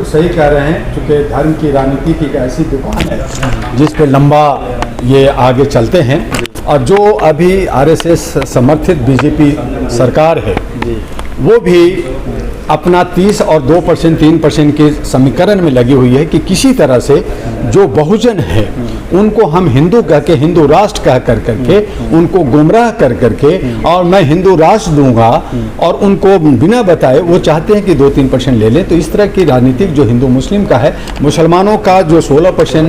सही कह रहे हैं, क्योंकि धर्म की राजनीति की एक ऐसी दुकान है जिस पे लंबा ये आगे चलते हैं। और जो अभी आरएसएस समर्थित बीजेपी सरकार है वो भी अपना 30 और 2% 3% के समीकरण में लगी हुई है कि किसी तरह से जो बहुजन है उनको हम हिंदू कह के, हिंदू राष्ट्र कह कर करके उनको गुमराह कर करके और मैं हिंदू राष्ट्र दूंगा और उनको बिना बताए वो चाहते हैं कि 2-3% ले लें। तो इस तरह की राजनीतिक जो हिंदू मुस्लिम का है, मुसलमानों का जो 16%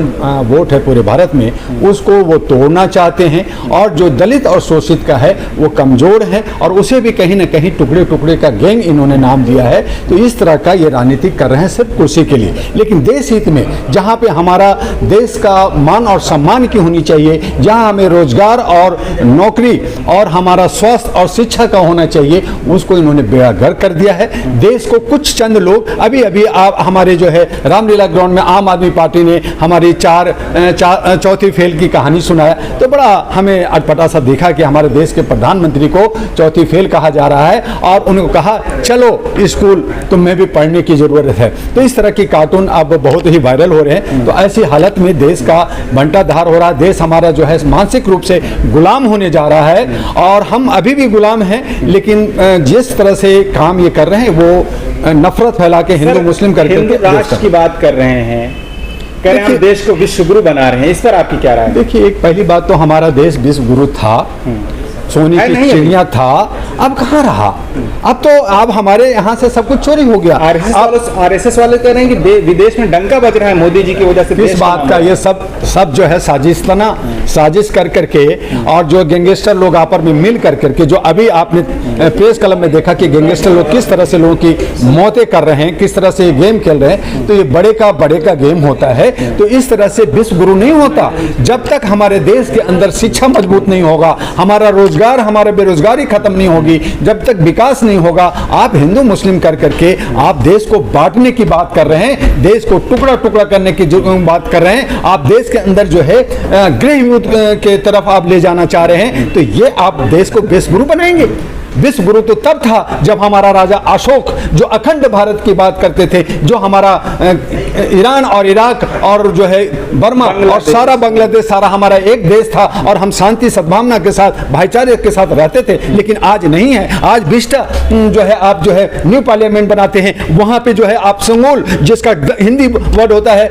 वोट है पूरे भारत में, उसको वो तोड़ना चाहते हैं। और जो दलित और शोषित का है वो कमज़ोर है और उसे भी कहीं ना कहीं टुकड़े टुकड़े का गैंग इन्होंने नाम दिया है। तो इस तरह का ये राजनीतिक कर रहे हैं सिर्फ कुर्सी के लिए। लेकिन देश हित में, जहाँ पे हमारा देश का मान और सम्मान की होनी चाहिए, जहाँ हमें रोजगार और नौकरी और हमारा स्वास्थ्य और शिक्षा का होना चाहिए, उसको इन्होंने बेड़ागर कर दिया है। देश को कुछ चंद लोग, अभी आप हमारे जो है रामलीला ग्राउंड में आम आदमी पार्टी ने हमारी चौथी फेल की कहानी सुनाया, तो बड़ा हमें अटपटा सा देखा कि हमारे देश के प्रधानमंत्री को चौथी फेल कहा जा रहा है और उनको कहा चलो स्कूल तुम्हें भी पढ़ने की जरूरत है। तो इस तरह की कार्टून अब बहुत ही वायरल हो रहे हैं। तो ऐसी हालत में देश का बंटाधार हो रहा है, देश हमारा जो है मानसिक रूप से गुलाम होने जा रहा है और हम अभी भी गुलाम हैं। लेकिन जिस तरह से काम ये कर रहे हैं वो नफरत फैला के हिंदू मुस्लिम करके हिंदू राष्ट्र की बात कर रहे हैं, कह रहे हैं हम देश को विश्व गुरु बना रहे हैं, इस पर आपकी क्या राय है? देखिए, एक पहली बात तो हमारा देश विश्व गुरु था, सोने की चिड़िया था, अब कहाँ रहा? अब तो अब हमारे यहाँ से सब कुछ चोरी हो गया। आरएसएस वाले कह रहे हैं कि विदेश में डंका बज रहा है मोदी जी की वजह से। इस बात का ये सब जो है साजिश कर करके और जो गैंगस्टर लोग आपस में मिल कर करके, जो अभी आपने प्रेस क्लब में देखा कि गैंगस्टर लोग किस तरह से लोगों की मौतें कर रहे हैं, किस तरह से गेम खेल रहे हैं, तो ये बड़े का गेम होता है। तो इस तरह से विश्व गुरु नहीं होता जब तक हमारे देश के अंदर शिक्षा मजबूत नहीं होगा, हमारा रोजगार, हमारा बेरोजगारी खत्म नहीं होगी, जब तक विकास नहीं होगा। आप हिंदू मुस्लिम कर करके आप देश को बांटने की बात कर रहे हैं, देश को टुकड़ा टुकड़ा करने की बात कर रहे हैं, आप देश के अंदर जो है गृह युद्ध के तरफ आप ले जाना चाह रहे हैं। तो ये आप देश को विश्व गुरु बनाएंगे? विश्व गुरु तो तब था जब हमारा राजा अशोक, जो अखंड भारत की बात करते थे, जो हमारा ईरान और इराक और जो है बर्मा और सारा बांग्लादेश सारा हमारा एक देश था और हम शांति सद्भावना के साथ, भाईचारे के साथ रहते थे। लेकिन आज नहीं है। आज बिस्टा जो है आप जो है न्यू पार्लियामेंट बनाते हैं, वहां पे जो है आप संगोल, जिसका हिंदी वर्ड होता है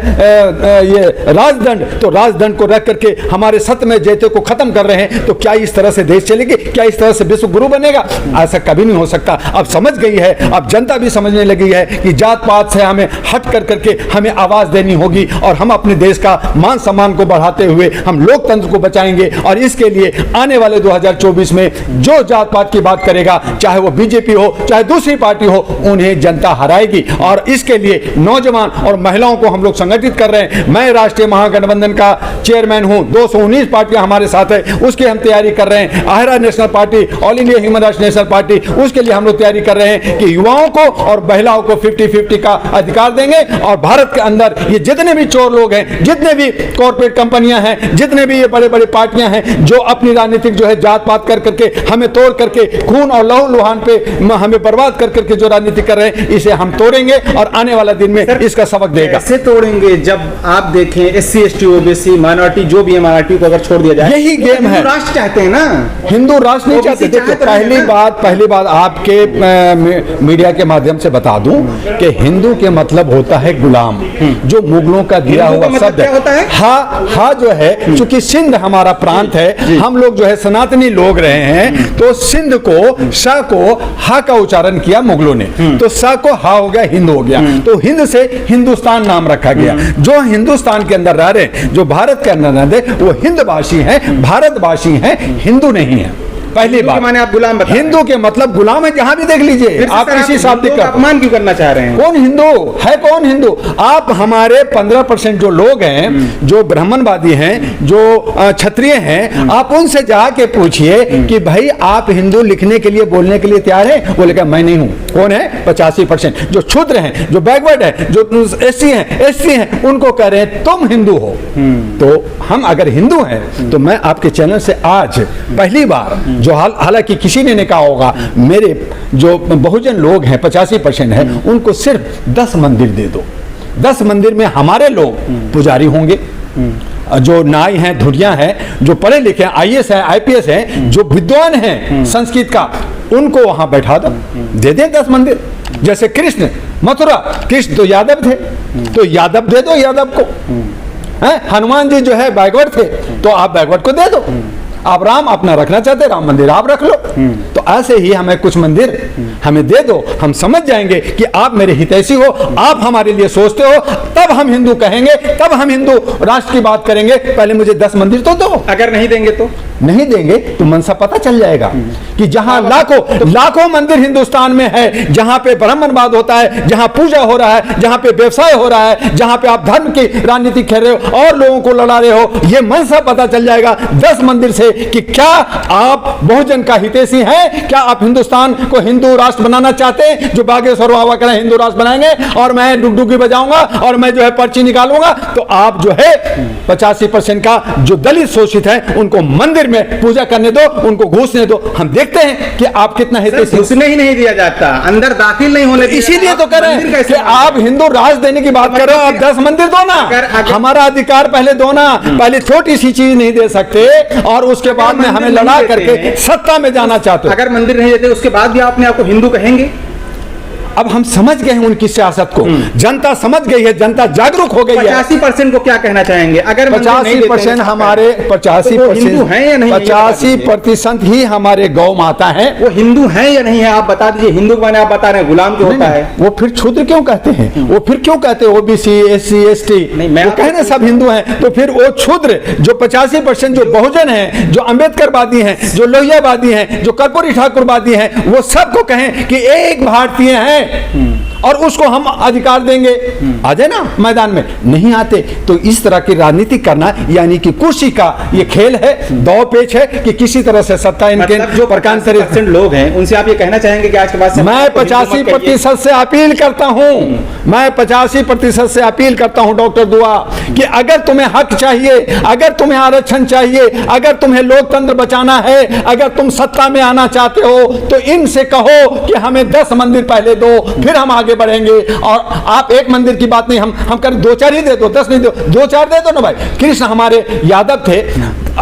ये राजदंड, तो राजदंड को रख करके हमारे सत्यमेव जयते को खत्म कर रहे हैं। तो क्या इस तरह से देश चलेगी? क्या इस तरह से विश्व गुरु बनेगा? ऐसा कभी नहीं हो सकता। अब समझ गई है, अब जनता भी समझने लगी है कि जात पात से हमें हट कर करके हमें आवाज देनी होगी और हम अपने देश का मान सम्मान को बढ़ाते हुए हम लोकतंत्र को बचाएंगे। और इसके लिए आने वाले 2024 में जो जात पात की बात करेगा, चाहे वो बीजेपी हो चाहे दूसरी पार्टी हो, उन्हें जनता हराएगी। और इसके लिए नौजवान और महिलाओं को हम लोग संगठित कर रहे हैं। मैं राष्ट्रीय महागठबंधन का चेयरमैन हूं, 219 पार्टियां हमारे साथ है, उसकी हम तैयारी कर रहे हैं। आहरा national party, all India human rights national party, उसके लिए हम लोग तैयारी कर रहे हैं कि युवाओं को और महिलाओं को 50-50 का अधिकार देंगे। और भारत के अंदर ये जितने भी चोर लोग हैं, जितने भी कॉर्पोरेट कंपनियां हैं, जितने भी ये बड़े बड़े पार्टियां हैं जो अपनी राजनीतिक जो है जात पात कर करके हमें तोड़ करके खून और लहू लुहान पे हमें बर्बाद कर करके जो राजनीति कर रहे हैं, इसे हम तोड़ेंगे और आने वाला दिन में इसका सबक देगा। कैसे तोड़ेंगे? जब आप देखें SC ST OBC माइनॉरिटी जो भी है, माइनॉरिटी को अगर छोड़ दिया जाए, यही गेम है। राष्ट्र चाहते हैं ना, हिंदू राष्ट्र नहीं चाहते। पहली बात आपके मीडिया के माध्यम से बता दूं कि हिंदू के मतलब होता है गुलाम, जो मुगलों का दिया हुआ शब्द होता है। हा जो है, चूंकि सिंध हमारा प्रांत है, हम लोग जो है सनातनी लोग रहे हैं, तो सिंध को शाह को हा का उच्चारण किया मुगलों ने, तो शाह को हा हो गया, हिंद हो गया। तो हिंद से हिंदुस्तान नाम रखा गया। जो हिंदुस्तान के अंदर रह रहे, जो भारत के अंदर रह रहे, वो हिंदवासी हैं, भारतवासी हैं, हिंदू नहीं है। पहली बात माने आप गुलाम बता, हिंदू के मतलब गुलाम है, जहां भी देख लीजिए आप किसी शाब्दिक का अपमान क्यों करना चाह रहे हैं? कौन हिंदू है? कौन हिंदू? आप हमारे 15% जो लोग हैं, जो ब्राह्मणवादी हैं, जो क्षत्रिय हैं, आप उनसे जाके पूछिए कि भाई आप हिंदू लिखने के लिए बोलने के लिए तैयार है? बोले क्या मैं नहीं हूं। कौन है? 85%। जो क्षुद्र हैं, जो बैकवर्ड है, जो SC हैं, उनको कह रहे हैं तुम हिंदू हो। तो हम अगर हिंदू हैं तो मैं आपके चैनल से आज पहली बार, जो हालांकि किसी ने कहा होगा, मेरे जो बहुजन लोग हैं 85% हैं, उनको सिर्फ 10 मंदिर दे दो। 10 मंदिर में हमारे लोग पुजारी होंगे, जो नाई हैं, धुरियां हैं, जो पढ़े लिखे हैं, IAS है, IPS हैं, जो विद्वान हैं संस्कृत का, उनको वहां बैठा दो, दे दें 10 मंदिर। जैसे कृष्ण मथुरा, कृष्ण तो यादव थे, तो यादव दे दो यादव को। हनुमान जी जो है बैकवर्ड थे, तो आप बैकवर्ड को दे दो। आप राम अपना रखना चाहते, राम मंदिर आप रख लो। तो ऐसे ही हमें कुछ मंदिर हमें दे दो, हम समझ जाएंगे कि आप मेरे हितैषी हो, आप हमारे लिए सोचते हो, तब हम हिंदू कहेंगे, तब हम हिंदू राष्ट्र की बात करेंगे। पहले मुझे 10 मंदिर तो दो। अगर नहीं देंगे तो नहीं देंगे तो मनसा पता चल जाएगा कि जहां लाखों मंदिर हिंदुस्तान में है, जहां पे ब्राह्मणवाद होता है, जहां पूजा हो रहा है, जहां पे व्यवसाय हो रहा है, जहां पे आप धर्म की राजनीति खेल रहे हो और लोगों को लड़ा रहे हो, ये मनसा पता चल जाएगा 10 मंदिर से कि क्या आप बहुजन का हितैषी हैं, क्या आप हिंदुस्तान को हिंदू राष्ट्र बनाना चाहते हैं। जो बागेश्वर बाबा कह रहे हैं हिंदू राष्ट्र बनाएंगे और मैं डुगडुगी बजाऊंगा और मैं जो है पर्ची निकालूंगा, तो आप जो है 85% का जो दलित शोषित है उनको मंदिर में पूजा करने दो, उनको घुसने दो। हम देखते हैं कि आप कितना हितैषी। घुसने ही नहीं दिया जाता, अंदर दाखिल नहीं होने दिया। इसीलिए तो कह रहे हैं कि आप हिंदू राष्ट्र देने की बात कर रहे हो, आप 10 मंदिर दो ना। हमारा अधिकार पहले दो ना, पहले छोटी सी चीज नहीं दे सकते और उसके बाद में हमें लड़ा करके सत्ता में जाना चाहते हो। अगर मंदिर नहीं देते उसके बाद भी आपने आपको हिंदू कहेंगे? अब हम समझ गए हैं उनकी सियासत को, जनता समझ गई है, जनता जागरूक हो गई है। 85% को क्या कहना चाहेंगे? अगर 85% हमारे 85% ही हमारे गौ माता है। वो हिंदू हैं या नहीं है आप बता दीजिए। हिंदू को मैंने आप बता रहे हैं गुलाम क्यों होता है? वो फिर क्षुद्र क्यों कहते हैं? वो फिर क्यों कहते हैं OBC SC ST? वो कह रहे सब हिंदू हैं, तो फिर वो क्षुद्र जो 85% जो बहुजन है, जो अम्बेडकरवादी हैं, जो लोहियावादी हैं, जो कर्पूरी ठाकुरवादी हैं, वो सबको कहें कि एक भारतीय है और उसको हम अधिकार देंगे। आ जाए ना मैदान में, नहीं आते। तो इस तरह की राजनीति करना यानी कि कुर्सी का ये खेल है, दौ पेच है कि किसी तरह से सत्ता इनके जो परकांतरित लोग हैं उनसे आप ये कहना चाहेंगे कि आज के बाद मैं 85% से अपील करता हूं, मैं 85% से अपील करता हूं डॉक्टर दुआ कि अगर तुम्हें हक चाहिए, अगर तुम्हें आरक्षण चाहिए, अगर तुम्हें लोकतंत्र बचाना है, अगर तुम सत्ता में आना चाहते हो, तो इनसे कहो कि हमें 10 मंदिर पहले दो, फिर हम आगे बढ़ेंगे। और आप एक मंदिर की बात नहीं, हम करें 2-4 ही दे दो, 10 नहीं दो, 2-4 दे दो ना भाई। कृष्ण हमारे यादव थे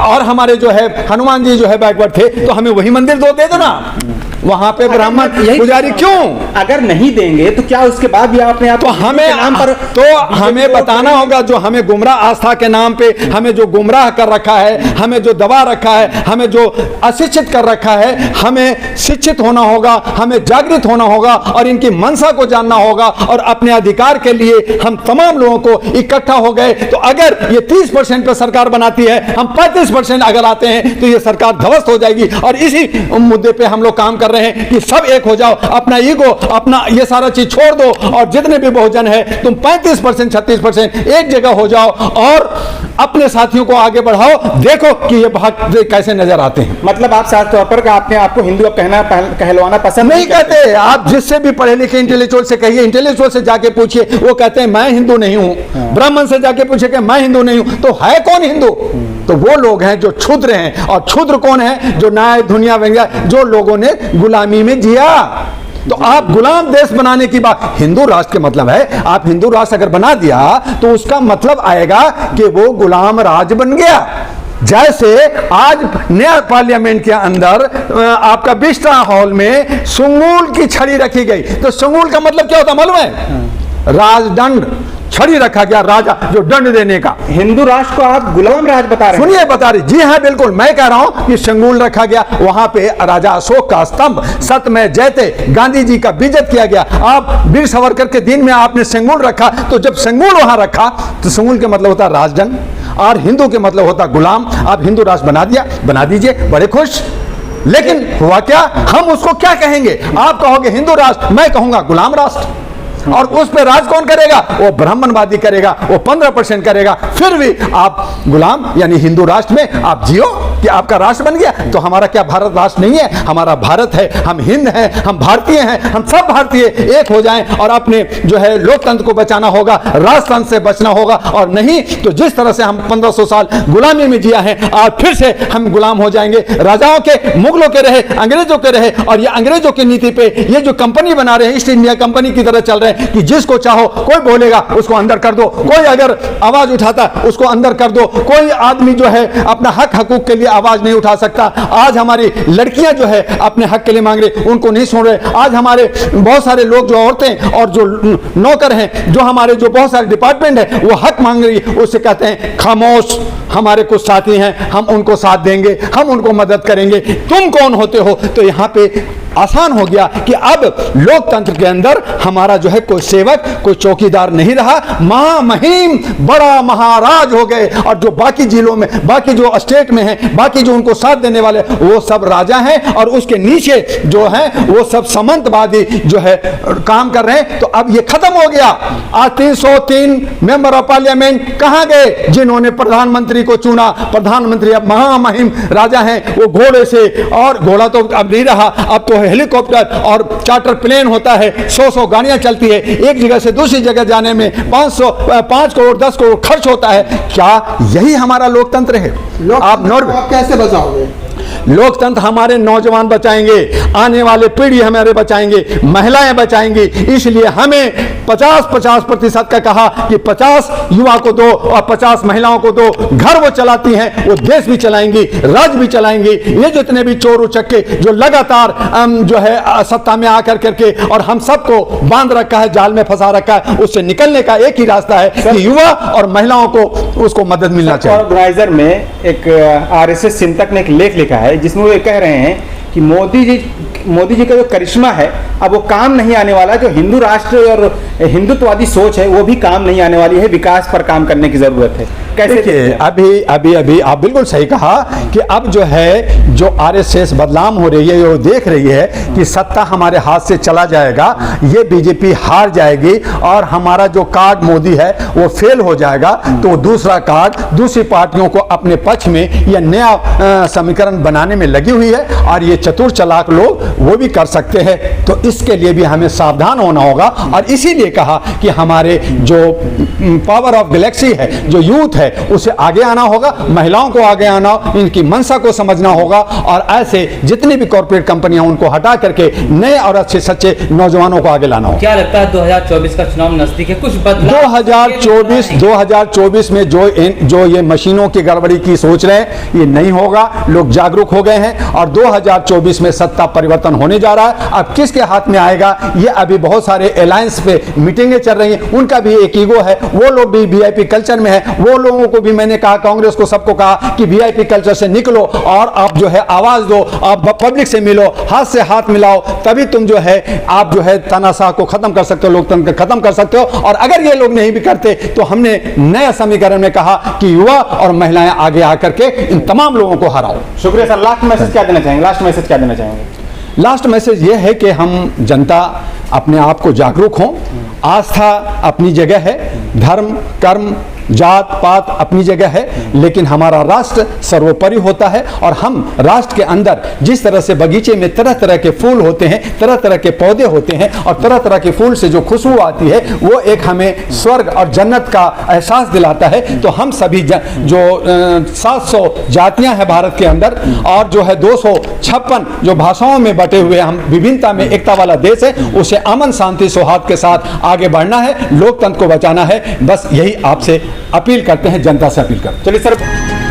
और हमारे जो है हनुमान जी जो है बैकवर्ड थे, तो हमें वही मंदिर दे दो ना। वहां पे ब्राह्मण पुजारी क्यों? अगर नहीं देंगे तो क्या उसके बाद भी आपने तो हमें बताना होगा। जो हमें गुमराह आस्था के नाम पे हमें जो गुमराह कर रखा है, हमें जो दबा रखा है, हमें जो अशिक्षित कर रखा है, हमें शिक्षित होना होगा, हमें जागृत होना होगा और इनकी मनसा को जानना होगा। और अपने अधिकार के लिए हम तमाम लोगों को इकट्ठा हो गए। तो अगर ये 30% पे सरकार बनाती है, हम 35% अगर आते हैं, तो ये सरकार ध्वस्त हो जाएगी। और इसी मुद्दे पे हम लोग काम कर रहे हैं कि सब एक हो जाओ, अपना ईगो, अपना ये सारा चीज छोड़ दो और जितने भी बहुजन है तुम 35% 36% एक जगह हो जाओ और अपने साथियों को आगे बढ़ाओ। देखो कि ये भाग कैसे नजर आते हैं। मतलब आप साफ तौर पर आपने आपको हिंदू अब कहलवाना पसंद नहीं कहते। आप जिससे भी पढ़े लिखे इंटेलेक्चुअल से कहिए, इंटेलेक्चुअल से जाके पूछिए, वो कहते हैं मैं हिंदू नहीं हूं। ब्राह्मण से जाके पूछे कि मैं हिंदू नहीं हूं, तो है कौन हिंदू? तो वो लोग हैं जो क्षुद्र हैं। और क्षुद्र कौन है? जो न्याय दुनिया व्यंग्या, जो लोगों ने गुलामी में जिया। तो आप गुलाम देश बनाने की बात, हिंदू राष्ट्र के मतलब है, आप हिंदू राष्ट्र अगर बना दिया तो उसका मतलब आएगा कि वो गुलाम राज बन गया। जैसे आज नया पार्लियामेंट के अंदर आपका बिस्ट्रा हॉल में सुंगूल की छड़ी रखी गई। तो सुंगूल का मतलब क्या होता मालूम है? राजदंड, छड़ी रखा गया, राजा जो दंड देने का। हिंदू राष्ट्र को आप गुलाम राज बता रहे हैं? सुनिए बता रही, जी हाँ बिल्कुल, मैं कह रहा हूं कि संगुल रखा गया। वहां पे राजा अशोक का स्तंभ, सत्यमेव जयते, गांधी जी का बेइज्जत किया गया। आप वीर सावरकर के दिन में आपने संगुल रखा, तो जब संगुल वहां रखा तो संगुल के मतलब होता राजदंड और हिंदू के मतलब होता गुलाम। आप हिंदू राष्ट्र बना दिया, बना दीजिए, बड़े खुश। लेकिन हुआ क्या? हम उसको क्या कहेंगे? आप कहोगे हिंदू राष्ट्र, मैं कहूंगा गुलाम राष्ट्र। और उस पे राज कौन करेगा? वो ब्राह्मणवादी करेगा, वो 15% करेगा। फिर भी आप गुलाम यानी हिंदू राष्ट्र में आप जियो। कि आपका राष्ट्र बन गया। तो हमारा क्या भारत राष्ट्र नहीं है? हमारा भारत है, हम हिंद हैं, हम भारतीय हैं, हम सब भारतीय एक हो जाएं और अपने जो है लोकतंत्र को बचाना होगा, राजतंत्र से बचना होगा। और नहीं तो जिस तरह से हम 1500 साल गुलामी में जिया है, आज फिर से हम गुलाम हो जाएंगे। राजाओं के, मुगलों के रहे, अंग्रेजों के रहे, और ये अंग्रेजों की नीति पे ये जो कंपनी बना रहे हैं, ईस्ट इंडिया कंपनी की तरह चल रहे हैं कि जिसको चाहो, कोई बोलेगा उसको अंदर कर दो, कोई अगर आवाज उठाता उसको अंदर कर दो, कोई आदमी जो है अपना हक हकूक के लिए आवाज नहीं उठा सकता। आज हमारी लड़कियां जो है अपने हक के लिए मांग रही, उनको नहीं सुन रहे। आज हमारे बहुत सारे लोग, जो औरतें और जो नौकर हैं, जो हमारे जो बहुत सारे डिपार्टमेंट है, वो हक मांग रही है, उससे कहते हैं खामोश, हमारे कुछ साथी हैं, हम उनको साथ देंगे, हम उनको मदद करेंगे, तुम कौन होते हो? तो यहाँ पे आसान हो गया कि अब लोकतंत्र के अंदर हमारा जो है कोई सेवक, कोई चौकीदार नहीं रहा, महामहिम बड़ा महाराज हो गए। और जो बाकी जिलों में, बाकी जो स्टेट में हैं, बाकी जो उनको साथ देने वाले, वो सब राजा हैं, और उसके नीचे जो हैं वो सब सामंतवादी जो है काम कर रहे हैं। तो अब ये खत्म हो गया। आज 303 मेंबर ऑफ पार्लियामेंट कहां गए जिन्होंने प्रधानमंत्री को चुना? प्रधानमंत्री अब महामहिम राजा हैं, वो घोड़े से, और घोड़ा तो अब नहीं रहा, अब तो हेलीकॉप्टर और चार्टर प्लेन होता है, 100 गाड़ियां चलती है, एक जगह से दूसरी जगह जाने में 5 करोड़ 10 करोड़ खर्च होता है। क्या यही हमारा लोकतंत्र है? आप कैसे बचाओगे? लोकतंत्र हमारे नौजवान बचाएंगे, आने वाले पीढ़ी हमारे बचाएंगे, महिलाएं बचाएंगी। इसलिए हमें 50-50% का कहा कि 50 युवा को दो और 50 महिलाओं को दो। घर वो चलाती हैं, वो देश भी चलाएंगी, राज्य भी चलाएंगी। ये जितने भी चोर उचक्के जो लगातार जो है सत्ता में आकर करके और हम सबको बांध रखा है, जाल में फंसा रखा है, उससे निकलने का एक ही रास्ता है कि युवा और महिलाओं को उसको मदद मिलना चाहिए। ऑर्गेनाइजर में एक आरएसएस चिंतक ने एक लेख लिखा है जिसमें वो कह रहे हैं कि मोदी जी का जो करिश्मा है अब वो काम नहीं आने वाला। जो हिंदू राष्ट्र और हिंदुत्ववादी सोच है वो भी काम नहीं आने वाली है, विकास पर काम करने की जरूरत है। कैसे? देखिए, अभी आप बिल्कुल सही कहा कि अब जो है जो आरएसएस बदनाम हो रही है, वो देख रही है कि सत्ता हमारे हाथ से चला जाएगा, ये बीजेपी हार जाएगी और हमारा जो कार्ड मोदी है वो फेल हो जाएगा। तो दूसरा कार्ड दूसरी पार्टियों को अपने पक्ष में या नया समीकरण बनाने में लगी हुई है, और ये चतुर चालाक लोग वो भी कर सकते हैं। तो इसके लिए भी हमें सावधान होना होगा, और इसीलिए कहा कि हमारे जो पावर ऑफ गैलेक्सी है, जो यूथ है, उसे आगे आना होगा, महिलाओं को आगे आना, इनकी मंशा को समझना होगा, और ऐसे जितनी भी कॉर्पोरेट कंपनियां उनको हटा करके नए और अच्छे सच्चे नौजवानों को आगे लाना होगा। क्या लगता है 2024 का चुनाव नजदीक है, कुछ बदलाव? 2024 में जो ये मशीनों की गड़बड़ी की सोच रहे हैं, ये नहीं होगा। लोग जागरूक हो गए हैं और 2024 में सत्ता परिवर्तन होने जा रहा है। अब किसके हाथ में आएगा, ये अभी बहुत सारे अलायंस पे मीटिंगें चल रही हैं, उनका भी एक ईगो है, वो लोग भी वीआईपी कल्चर में है। वो लोगों को भी मैंने कहा, कांग्रेस को सबको कहा कि वीआईपी कल्चर से निकलो और आप जो है आवाज दो, आप पब्लिक से मिलो, हाथ से हाथ मिलाओ, तभी तुम जो है आप जो है तानाशाह को खत्म कर सकते हो, लोकतंत्र को खत्म कर सकते हो। और अगर ये लोग नहीं भी करते तो हमने नया समीकरण में कहा कि युवा और महिलाएं आगे आकर के इन तमाम लोगों को हराओ। शुक्रिया सर। लास्ट मैसेज क्या देना चाहेंगे? लास्ट मैसेज ये है कि हम जनता अपने आप को जागरूक हों, आस्था अपनी जगह है, धर्म कर्म जात पात अपनी जगह है, लेकिन हमारा राष्ट्र सर्वोपरि होता है। और हम राष्ट्र के अंदर जिस तरह से बगीचे में तरह तरह के फूल होते हैं, तरह तरह के पौधे होते हैं, और तरह तरह के फूल से जो खुशबू आती है वो एक हमें स्वर्ग और जन्नत का एहसास दिलाता है। तो हम सभी जो 700 जातियां हैं भारत के अंदर, और जो है 256 जो भाषाओं में बटे हुए हम विभिन्नता में एकता वाला देश है, उसे अमन शांति सौहार्द के साथ आगे बढ़ना है, लोकतंत्र को बचाना है। बस यही आपसे अपील करते हैं, जनता से अपील करते हैं। चलिए सर।